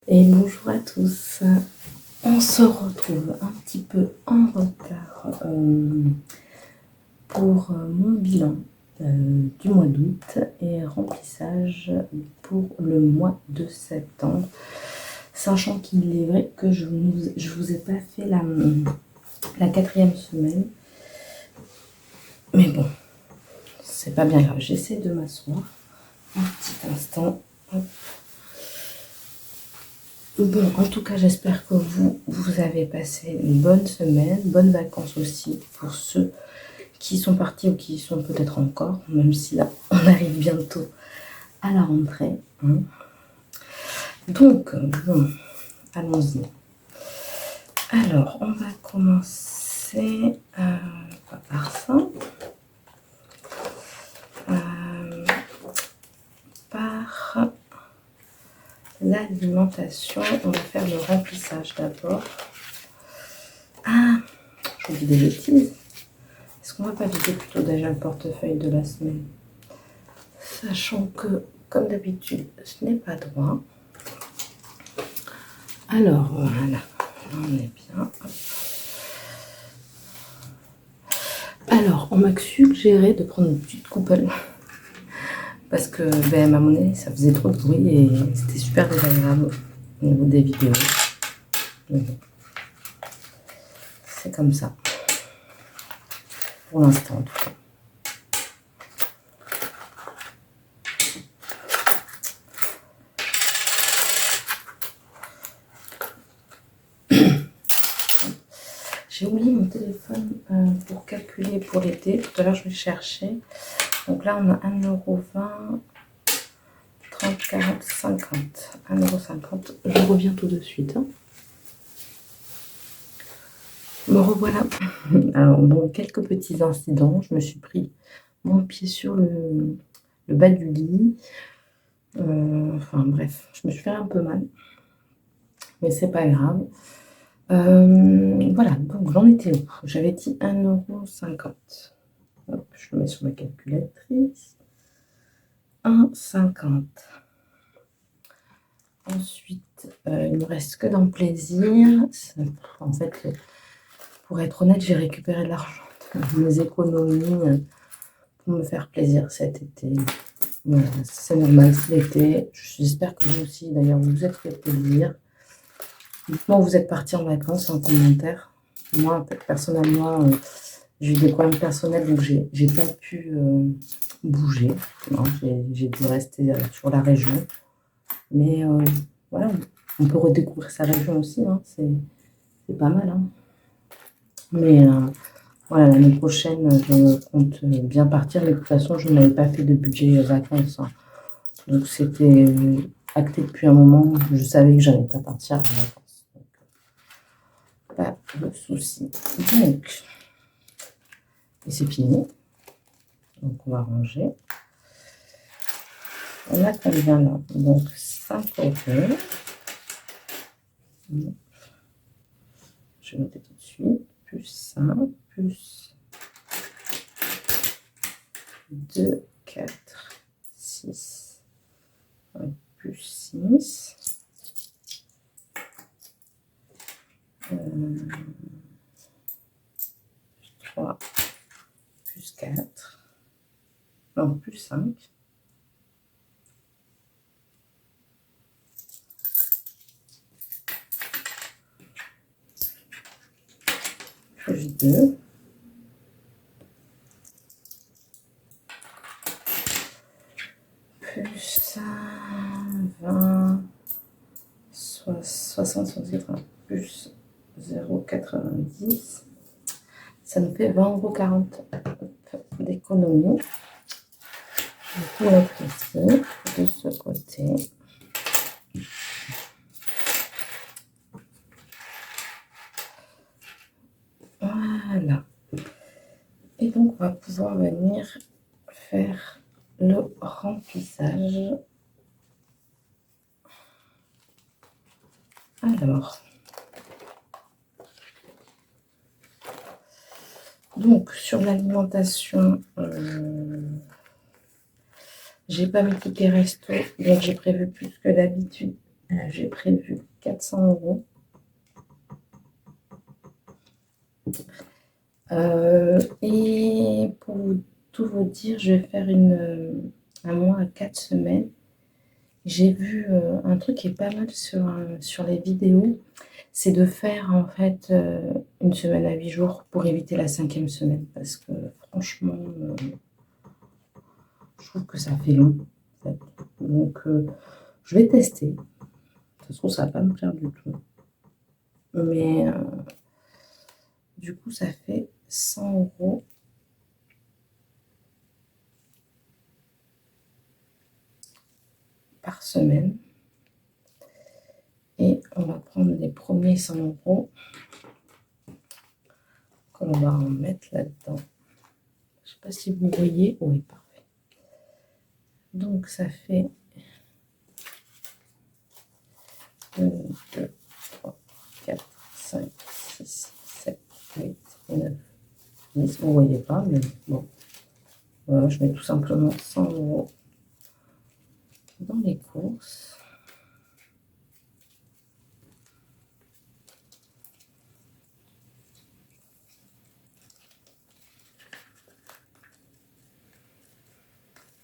Et bonjour à tous. On se retrouve un petit peu en retard pour mon bilan du mois d'août et remplissage pour le mois de septembre. Sachant qu'il est vrai que je vous ai pas fait la 4e semaine. Mais bon, c'est pas bien grave. J'essaie de m'asseoir un petit instant. Hop. Bon, en tout cas, j'espère que vous avez passé une bonne semaine, bonnes vacances aussi pour ceux qui sont partis ou qui sont peut-être encore, même si là, on arrive bientôt à la rentrée. Hein. Donc, bon, allons-y. Alors, on va commencer par ça. Par l'alimentation. On va faire le remplissage d'abord. Ah, je vous dis des bêtises. Est-ce qu'on va pas vider plutôt déjà le portefeuille de la semaine? Sachant que, comme d'habitude, ce n'est pas droit. Alors, voilà. On est bien. Alors, on m'a suggéré de prendre une petite coupelle. Parce que, à ma monnaie, ça faisait trop de bruit et c'était super désagréable au niveau des vidéos. C'est comme ça. Pour l'instant, en tout cas. J'ai oublié mon téléphone pour calculer pour l'été. Tout à l'heure, je vais chercher. Donc là, on a 1,20 €, 30, 40, 50. 1,50 €. Je reviens tout de suite. Hein. Me revoilà. Alors, bon, quelques petits incidents. Je me suis pris mon pied sur le bas du lit. Enfin, bref, je me suis fait un peu mal. Mais c'est pas grave. Voilà, donc j'en étais où? J'avais dit 1,50 €. Hop, je le mets sur ma calculatrice. 1,50 €. Ensuite, il ne me reste que dans le plaisir. En fait, pour être honnête, j'ai récupéré de l'argent, mes économies pour me faire plaisir cet été. Voilà, c'est normal, c'est l'été. J'espère que vous aussi, d'ailleurs, vous vous êtes fait plaisir. Dites-moi où vous êtes partis en vacances en commentaire. Moi, personnellement, j'ai eu des problèmes personnels, donc j'ai pas pu bouger. Non, j'ai dû rester sur la région. Mais voilà, on peut redécouvrir sa région aussi, hein, c'est pas mal. Hein. Mais voilà, l'année prochaine, je compte bien partir. Mais de toute façon, je n'avais pas fait de budget vacances. Hein. Donc c'était acté depuis un moment. Je savais que j'allais pas partir en vacances. Donc, pas de souci. Donc, et c'est fini. Donc on va ranger. On a combien là? Donc 5 €. Je vais noter tout de suite. Plus 5, plus 2, 4, 6, plus 6. 3, plus 4. Non, plus 5. Plus 2. Plus 20, 60, 80, plus 0,90. Ça nous fait 20,40 € d'économie. Je vais tout mettre ici, de ce côté. Voilà. Et donc, on va pouvoir venir faire le remplissage. Alors, donc sur l'alimentation, j'ai pas mis tous les restos, donc j'ai prévu plus que d'habitude J'ai prévu 400 €. Et pour tout vous dire, je vais faire un mois à 4 semaines. J'ai vu un truc qui est pas mal sur les vidéos, c'est de faire en fait une semaine à 8 jours pour éviter la 5e semaine. Parce que franchement, je trouve que ça fait long. En fait. Donc, je vais tester. De toute façon, ça va pas me plaire du tout. Mais du coup, ça fait 100 € par semaine. Et on va prendre les premiers 100 € qu'on va en mettre là-dedans. Je sais pas si vous voyez. Oui, parfait. Donc, ça fait 1, 2, 3, 4, 5, 6, 7, 8, 9, 10. Vous ne voyez pas, mais bon. Voilà, je mets tout simplement 100 € dans les courses.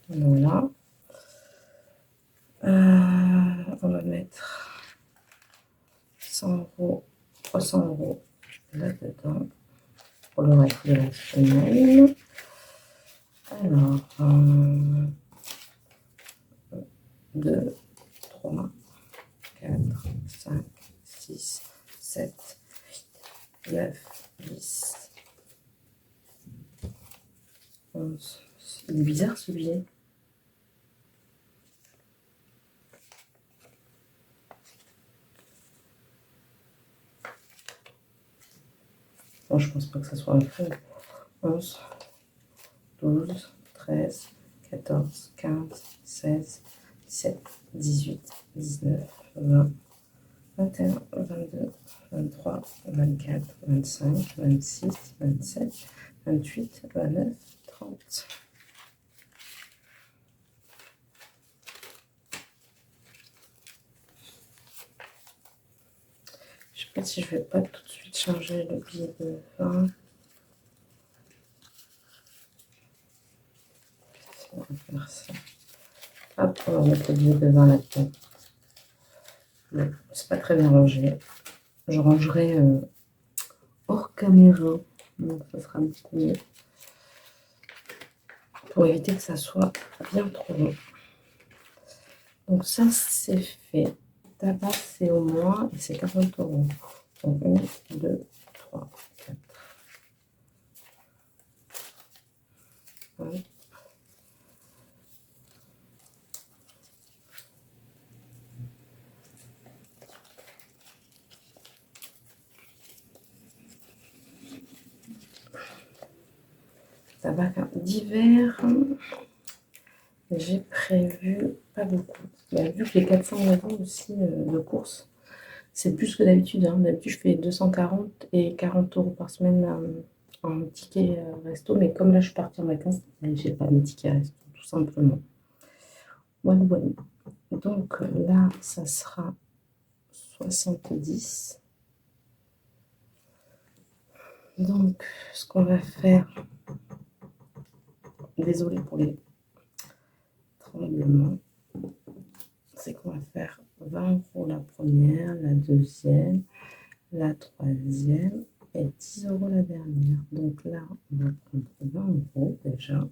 Voilà. On va mettre 100 €, 300 € là-dedans pour le reste de la semaine. Alors, 2, 3, 4, 5, 6, 7, 8, 9, 10, 11. Il est bizarre ce billet. Bon, je pense pas que ça soit un faux. 11, 12, 13, 14, 15, 16, 17, 18, 19, 20, 21, 22, 23, 24, 25, 26, 27, 28, 29, 30. Je sais pas si je vais pas tout de suite changer le billet de 20. On va faire ça. Hop, on va mettre le billet de 20 là-dedans. Bon, c'est pas très bien rangé. Je rangerai hors caméra. Donc ça sera beaucoup mieux. Pour éviter que ça soit bien trop long. Donc ça, c'est fait. Tabac, c'est au moins, et c'est 40 €. Donc 1, 2, 3, 4. Ouais. Tabac d'hiver, j'ai prévu pas beaucoup. Mais vu que les 400 € aussi de course, c'est plus que d'habitude. Hein. D'habitude, je fais 240 et 40 € par semaine en ticket resto. Mais comme là, je suis partie en vacances, j'ai pas de ticket resto, tout simplement. Voilà, voilà. Donc là, ça sera 70. Donc, ce qu'on va faire, désolée pour les tremblements, c'est qu'on va faire 20 € la première, la deuxième, la troisième et 10 € la dernière. Donc là, on va prendre 20 € déjà.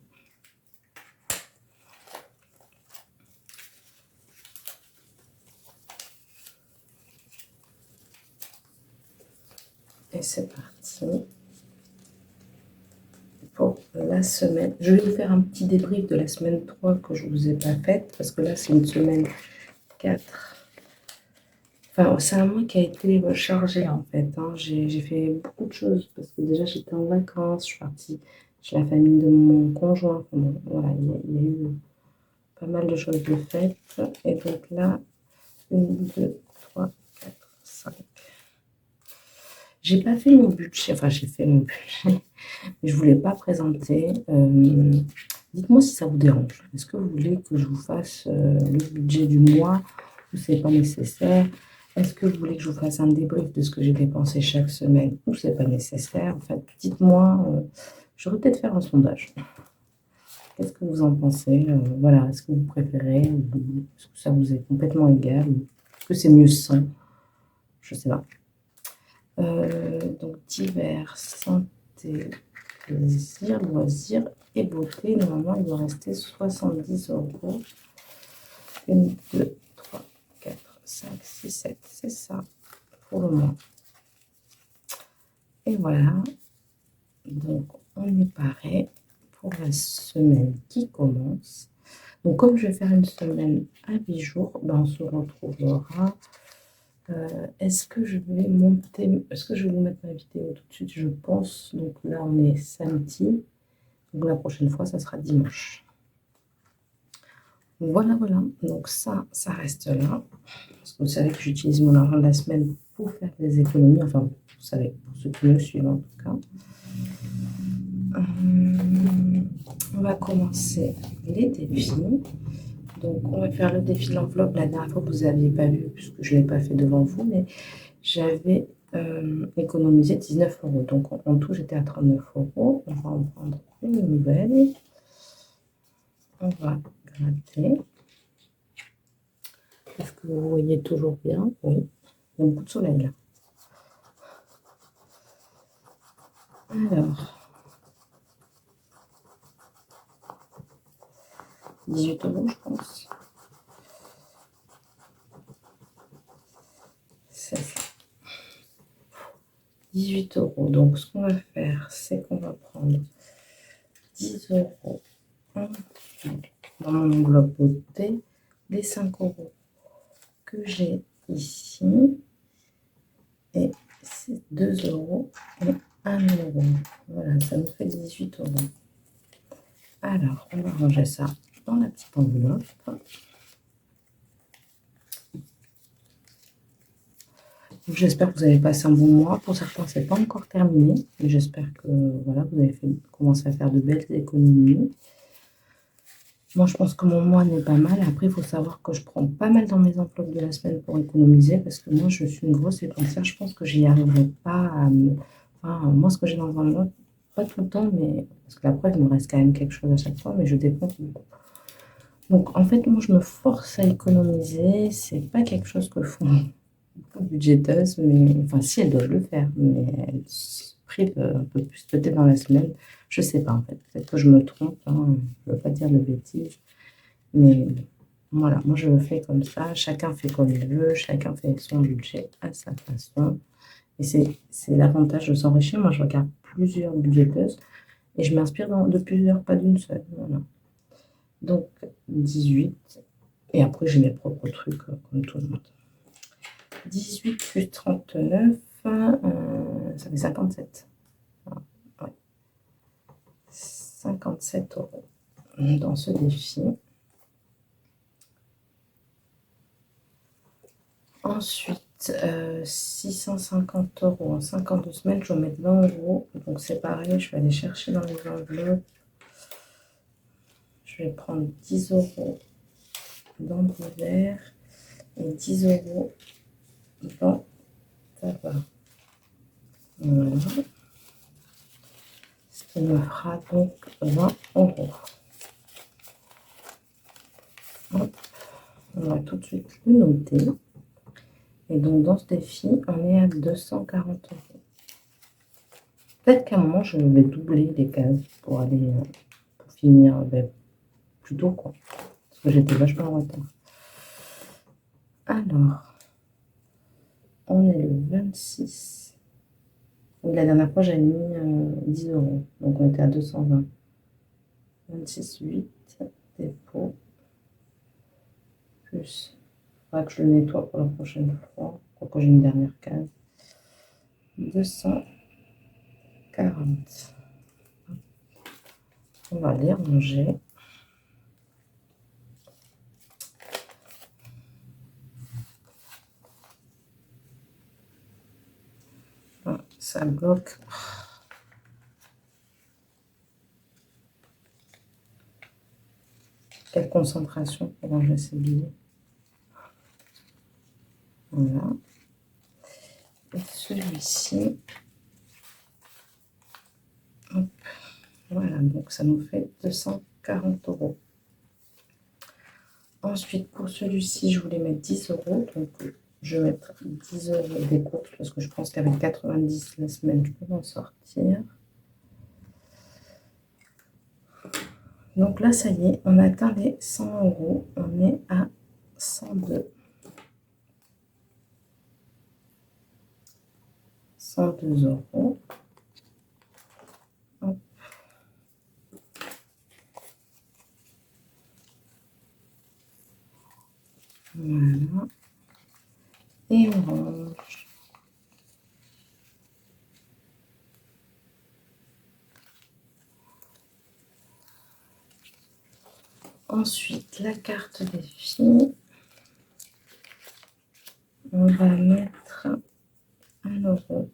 Et c'est parti pour la semaine. Je vais vous faire un petit débrief de la semaine 3 que je ne vous ai pas faite, parce que là, c'est une semaine 4. Enfin, c'est un mois qui a été chargé, en fait. Hein. J'ai fait beaucoup de choses, parce que déjà, j'étais en vacances, je suis partie chez la famille de mon conjoint. Bon, voilà, il y a eu pas mal de choses de faites. Et donc là, 1, 2, 3, 4, 5. J'ai pas fait mon budget, enfin j'ai fait mon budget, mais je voulais pas présenter. Dites-moi si ça vous dérange. Est-ce que vous voulez que je vous fasse le budget du mois ou c'est pas nécessaire? Est-ce que vous voulez que je vous fasse un débrief de ce que j'ai dépensé chaque semaine ou c'est pas nécessaire? En fait, dites-moi, j'aurais peut-être faire un sondage. Qu'est-ce que vous en pensez? Voilà, est-ce que vous préférez ou est-ce que ça vous est complètement égal ou est-ce que c'est mieux sans? Je sais pas. Donc divers, santé, plaisir, loisirs et beauté. Normalement, il doit rester 70 €. 1, 2, 3, 4, 5, 6, 7. C'est ça pour le moment. Et voilà. Donc, on est pareil pour la semaine qui commence. Donc, comme je vais faire une semaine à 8 jours, ben, on se retrouvera. Est-ce que je vais vous mettre ma vidéo tout de suite? Je pense. Donc là, on est samedi. Donc la prochaine fois, ça sera dimanche. Voilà, voilà. Donc ça reste là. Parce que vous savez que j'utilise mon argent de la semaine pour faire des économies. Enfin, vous savez, pour ceux qui me suivent en tout cas. On va commencer les défis. Donc, on va faire le défi de l'enveloppe. La dernière fois, vous n'aviez pas vu, puisque je ne l'ai pas fait devant vous, mais j'avais économisé 19 €. Donc, en tout, j'étais à 39 €. On va en prendre une nouvelle. On va gratter. Est-ce que vous voyez toujours bien? Oui. Il y a beaucoup de soleil là. Alors, 18 €, je pense. C'est ça. 18 €. Donc, ce qu'on va faire, c'est qu'on va prendre 10 € dans mon enveloppe beauté, les 5 € que j'ai ici, et c'est 2 € et 1 €. Voilà, ça nous fait 18 €. Alors, on va ranger ça dans la petite enveloppe. J'espère que vous avez passé un bon mois. Pour certains, c'est pas encore terminé, mais j'espère que voilà, vous avez commencé à faire de belles économies. Moi, je pense que mon mois n'est pas mal. Après, il faut savoir que je prends pas mal dans mes enveloppes de la semaine pour économiser parce que moi, je suis une grosse dépensière. Je pense que j'y arriverai pas à enfin, moi, ce que j'ai dans l'enveloppe, pas tout le temps, mais parce que la preuve, il me reste quand même quelque chose à chaque fois, mais je dépense beaucoup. Donc, en fait, moi, je me force à économiser. C'est pas quelque chose que font beaucoup de budgéteuses, mais enfin, si elles doivent le faire, mais elles se privent un peu plus peut-être dans la semaine. Je sais pas en fait. Peut-être que je me trompe, hein. Je veux pas dire de bêtises, mais voilà, moi je fais comme ça. Chacun fait comme il veut, chacun fait son budget à sa façon. Et c'est l'avantage de s'enrichir. Moi, je regarde plusieurs budgéteuses et je m'inspire de plusieurs, pas d'une seule. Voilà. Donc 18. Et après, j'ai mes propres trucs comme tout le monde. 18 plus 39, ça fait 57. Ouais. 57 € dans ce défi. Ensuite, 650 € en 52 semaines, je vais mettre 20 €. Donc c'est pareil, je vais aller chercher dans les enveloppes. Je vais prendre 10 € dans divers et 10 € dans tabac. Voilà. Ce qui me fera donc 20 €. Hop. On va tout de suite le noter. Et donc, dans ce défi, on est à 240 €. Peut-être qu'à un moment, je vais doubler les cases pour aller pour finir plus tôt, quoi. Parce que j'étais vachement en retard. Alors, on est le 26. Oui, la dernière fois, j'avais mis 10 €. Donc, on était à 220. 26, 8, dépôt. Plus. Il faudra que je le nettoie pour la prochaine fois. Quoique j'ai une dernière case. 240. On va les ranger. Ça bloque. Quelle concentration pour ranger ces billets. Voilà. Et celui-ci, voilà, donc ça nous fait 240 €. Ensuite, pour celui-ci, je voulais mettre 10 €, donc je vais mettre 10 € des courses parce que je pense qu'avec 90 la semaine, je peux m'en sortir. Donc là, ça y est, on atteint les 100 €. On est à 102. 102 €. Hop. Voilà. Et on range. Ensuite, la carte des filles. On va mettre 1 €.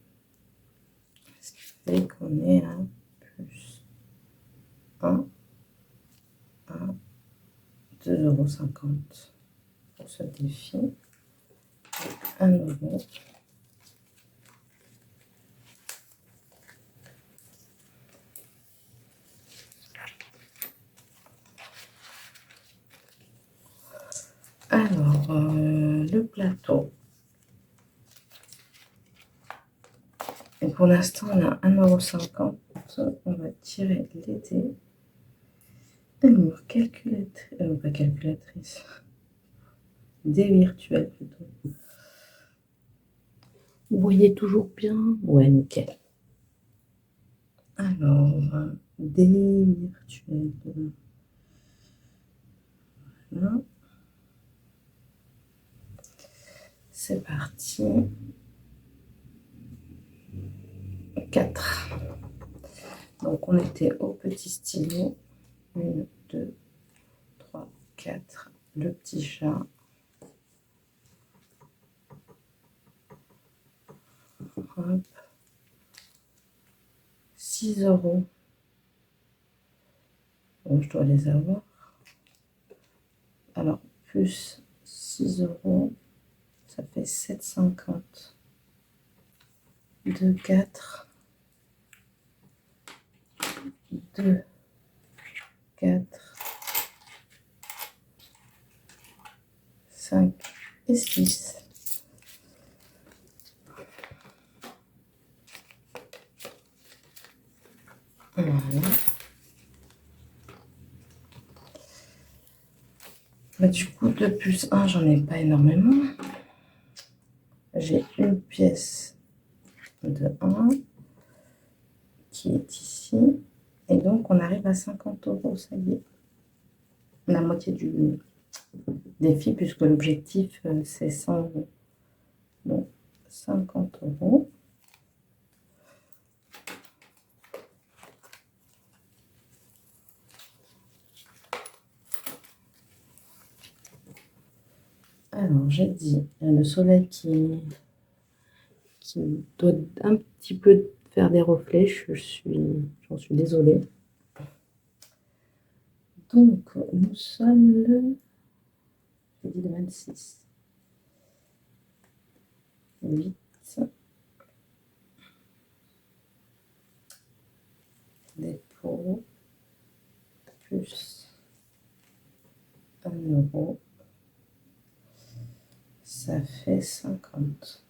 Ce qui fait qu'on est à plus 1, 2,50 € pour ce défi. 1 €. Alors, le plateau. Et pour l'instant, on a 1,50 €. On va tirer les dés. Alors, calculatrice, pas calculatrice, dés virtuels plutôt. Vous voyez toujours bien? Ouais, nickel. Alors, dés virtuels. Voilà. C'est parti. 4. Donc, on était au petit stylo. 1, 2, 3, 4. Le petit chat. Hop. 6 €. Bon, je dois les avoir. Alors, plus 6 €, ça fait 7,50 €. 2, 4. 2, 4, 5 et 6. Voilà. Bah, du coup, 2 plus 1, j'en ai pas énormément. J'ai une pièce de 1 qui est ici. Et donc, on arrive à 50 €, ça y est. La moitié du défi, puisque l'objectif, c'est 100 €. Donc, 50 €. Alors, j'ai dit, il y a le soleil qui doit un petit peu faire des reflets. J'en suis désolée. Donc, nous sommes j'ai dit le 26. 8. Dépôt. Plus 1 €. Ça fait 50.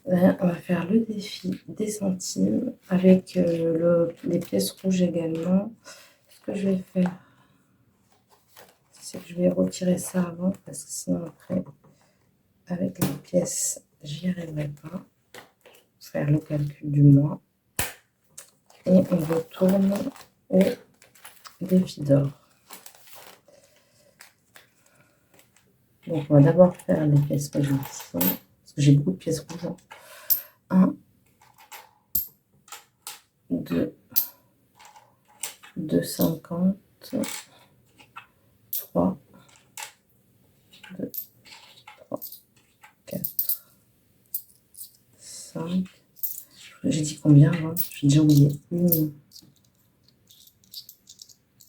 Là, on va faire le défi des centimes avec les pièces rouges également. Ce que je vais faire, c'est que je vais retirer ça avant parce que sinon après, avec les pièces, j'y arriverai pas. Faire le calcul du mois. Et on retourne au défi d'or. Donc, on va d'abord faire les pièces rouges ici, parce que j'ai beaucoup de pièces rouges. 1, 2, 2,50, 3, 2, 3, 4, 5. J'ai dit combien avant? J'ai déjà oublié. 1,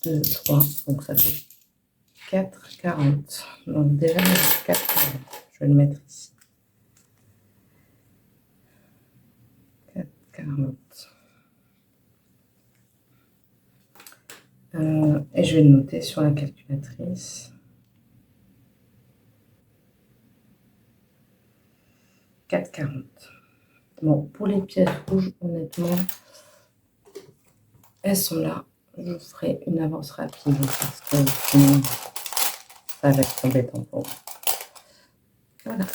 2, 3. Donc, ça fait 4,40. Donc, déjà, 4,40. Je vais le mettre ici. 4,40. Et je vais le noter sur la calculatrice. 4,40. Bon, pour les pièces rouges, honnêtement, elles sont là. Je ferai une avance rapide parce que sinon, ça va être embêtant pour moi. Voilà.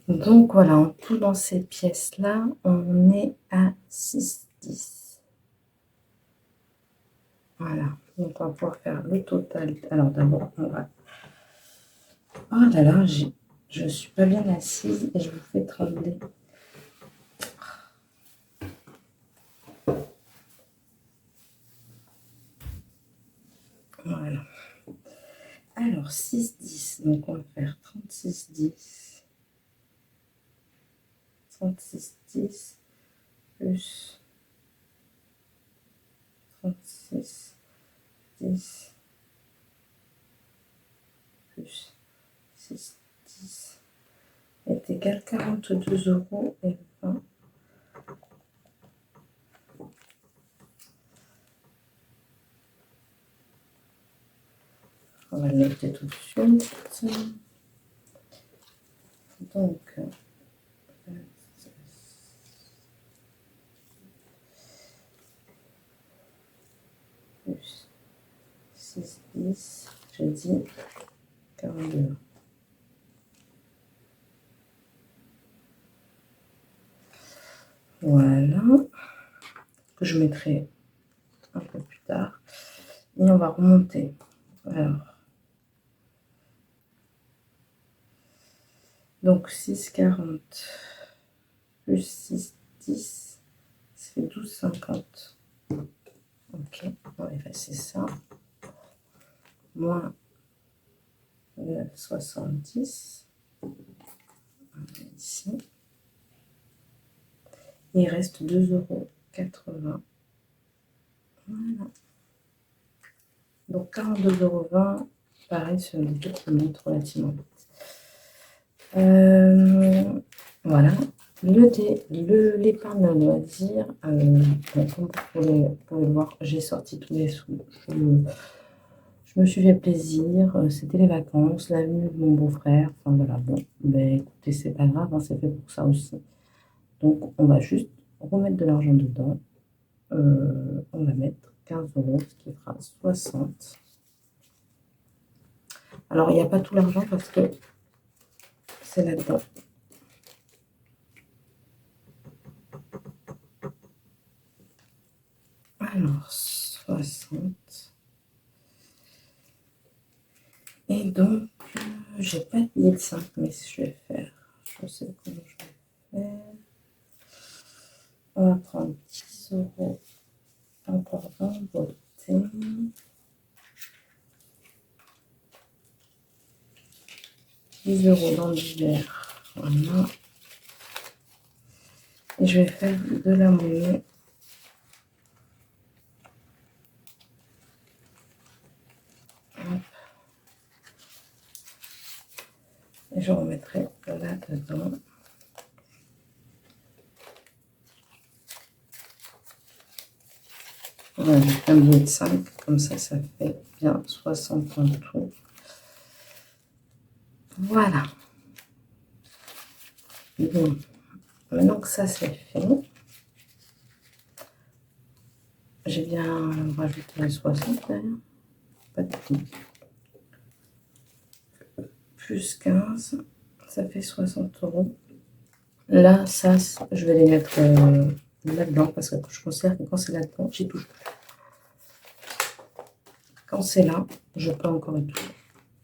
Donc voilà, en tout dans ces pièces-là, on est à 6,10. Voilà, donc on va pouvoir faire le total. Alors d'abord, on va... Oh là là, je suis pas bien assise et je vous fais trembler. Voilà. Alors, 6,10. Donc on va faire 36,10. 36,10 plus 36,10 plus 6,10 est égal à 42,20 €. On va le noter tout de suite. Donc, plus 6,10, j'ai dit 42. Voilà, que je mettrai un peu plus tard. Et on va remonter. Alors, donc 6,40 plus 6,10, ça fait 12,50. Ok, on va effacer ça. Moins 9,70. Ici. Il reste 2,80 €. Voilà. Donc 42,20 €, pareil sur les deux qui montent relativement vite. Voilà. L'épargne loisir, comme vous pouvez le voir, j'ai sorti tous les sous. Je me suis fait plaisir, c'était les vacances, la venue de mon beau-frère, enfin voilà, bon, ben écoutez, c'est pas grave, hein, c'est fait pour ça aussi. Donc on va juste remettre de l'argent dedans. On va mettre 15 €, ce qui fera 60. Alors il n'y a pas tout l'argent parce que c'est là-dedans. Alors 60. Et donc, j'ai pas de billet de 5, mais je vais faire. Je sais comment je vais faire. On va prendre 10 €, encore 20 beauté. 10 € dans l'hiver. Voilà. Et je vais faire de la monnaie. Et je remettrai là-dedans. Voilà, j'ai fait un billet de 5, comme ça fait bien 60 en tout. Voilà. Bon, maintenant que ça c'est fait, j'ai bien rajouté les 60 derrière. Pas de tout. Plus 15, ça fait 60 €. Là, ça, je vais les mettre là-dedans parce que je considère que quand c'est là-dedans, j'y touche plus. Quand c'est là, je peux encore y toucher.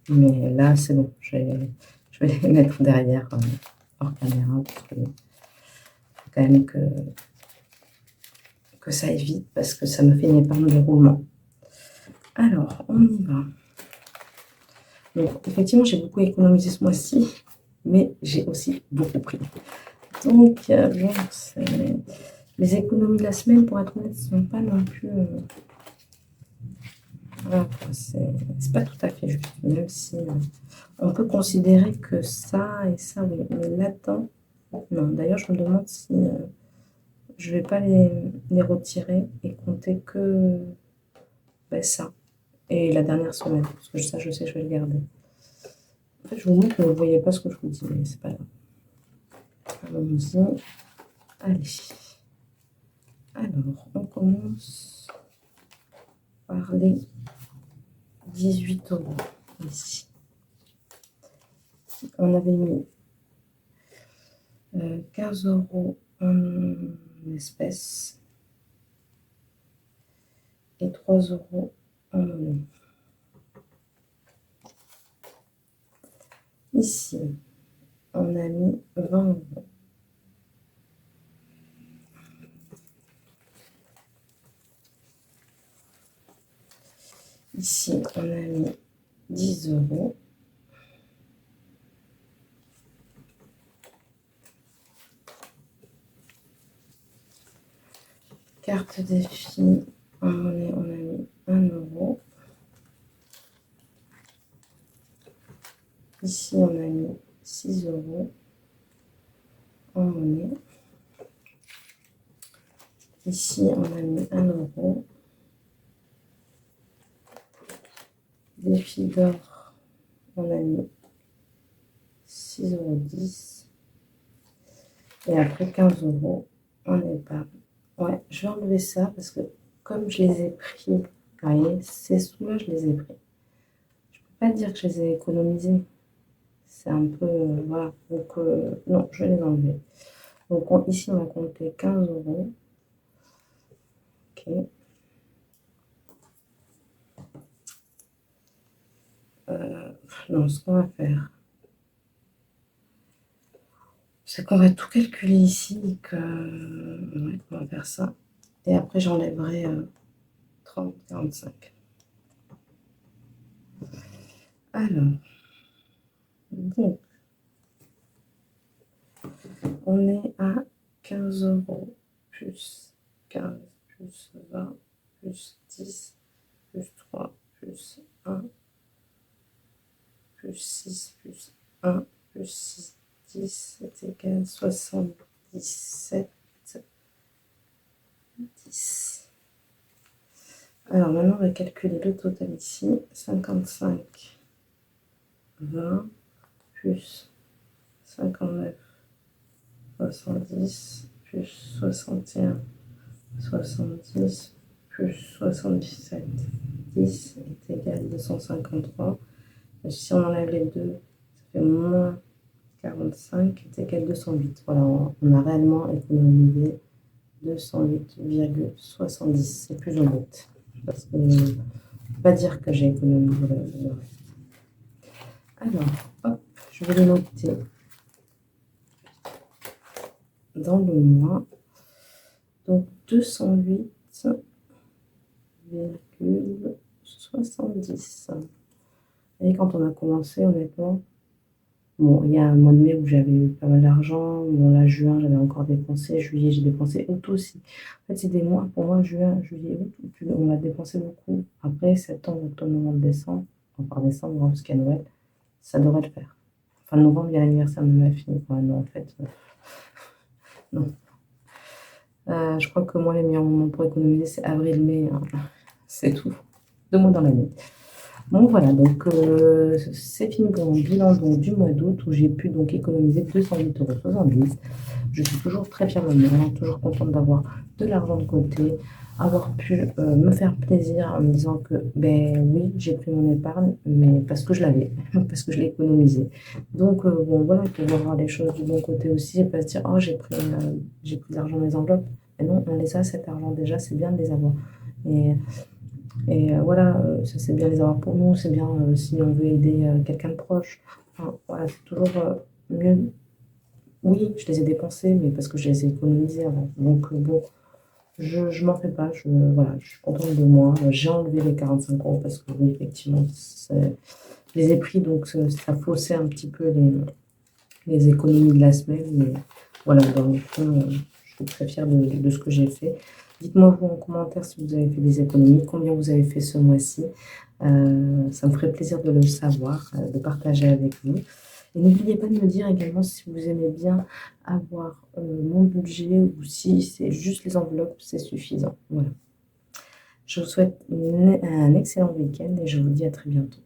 Mais là, c'est bon. Je vais les mettre derrière hors caméra parce que faut quand même que ça aille vite parce que ça me fait une épargne de roulement. Alors, on y va. Donc, effectivement, j'ai beaucoup économisé ce mois-ci, mais j'ai aussi beaucoup pris. Donc, bon, les économies de la semaine, pour être honnête, ne sont pas non plus... voilà, c'est pas tout à fait juste, même si on peut considérer que ça et ça, oui, mais là-dedans, non. D'ailleurs, je me demande si je vais pas les retirer et compter que ça et la dernière semaine, parce que ça, je sais que je vais le garder. En fait, je vous montre, mais vous ne voyez pas ce que je vous dis, mais c'est pas grave. Allons-y. Allez. Alors, on commence par les 18 € ici. On avait mis 15 € en espèces et 3 € en monnaie. Ici, on a mis 20 €. Ici, on a mis 10 €. Carte défi en monnaie, on a mis 1 €. Ici, on a mis 6 € en monnaie. Ici, on a mis 1 €. Défi d'or, on a mis 6,10 €. Et après 15 € en épargne. Ouais, je vais enlever ça parce que comme je les ai pris, vous voyez, ces sous-là, je les ai pris. Je peux pas dire que je les ai économisés. C'est un peu, voilà. Donc, non, je vais les enlever. Donc, ici, on va compter 15 €. Ok. Non, ce qu'on va faire, c'est qu'on va tout calculer ici et que ouais, on va faire ça. Et après, j'enlèverai 30, 45. Alors, donc, on est à 15 € plus 15 plus 20 plus 10 plus 3 plus 1 plus 6 plus 1 plus 6, 10 est égal à 77, 10. Alors maintenant, on va calculer le total ici. 55, 20 plus 59, 70 plus 61, 70 plus 77, 10 est égal à 253. Et si on enlève les deux, ça fait moins 45 est égal à 208. Voilà, on a réellement économisé 208,70. C'est plus honnête. Parce que je ne peux pas dire que j'ai économisé le reste. Alors, hop, je vais les noter dans le mois. Donc 208,70. Et quand on a commencé, honnêtement, bon, il y a un mois de mai où j'avais eu pas mal d'argent. Bon, là, juin, j'avais encore dépensé. Juillet, j'ai dépensé. Août aussi. En fait, c'est des mois, pour moi, juin, juillet, août, on a dépensé beaucoup. Après, septembre, octobre, novembre, décembre, enfin décembre, parce qu'il y a Noël, ça devrait le faire. Enfin, novembre, il y a l'anniversaire de ma fille. Ouais, non, en fait, non. Je crois que moi, les meilleurs moments pour économiser, c'est avril-mai, hein. C'est tout. 2 mois dans l'année. Bon, voilà, donc c'est fini pour mon bilan donc, du mois d'août où j'ai pu donc économiser 208,70 €. Je suis toujours très fière de moi, toujours contente d'avoir de l'argent de côté, avoir pu me faire plaisir en me disant que, ben oui, j'ai pris mon épargne, mais parce que je l'avais, parce que je l'ai économisé. Donc, bon, voilà, il faut voir les choses du bon côté aussi et pas se dire, oh, j'ai pris de l'argent dans les enveloppes. Mais non, on les a, cet argent déjà, c'est bien de les avoir. Et, voilà, ça c'est bien de les avoir pour nous, c'est bien si on veut aider quelqu'un de proche. Enfin, voilà, c'est toujours mieux. Oui, je les ai dépensés, mais parce que je les ai économisés avant. Donc, bon, je m'en fais pas. Voilà, je suis contente de moi. J'ai enlevé les 45 € parce que oui, effectivement, je les ai pris, donc ça faussait un petit peu les économies de la semaine. Mais voilà, dans le fond, je suis très fière de ce que j'ai fait. Dites-moi vous en commentaire si vous avez fait des économies, combien vous avez fait ce mois-ci. Ça me ferait plaisir de le savoir, de partager avec vous. Et n'oubliez pas de me dire également si vous aimez bien avoir mon budget ou si c'est juste les enveloppes, c'est suffisant. Voilà. Je vous souhaite un excellent week-end et je vous dis à très bientôt.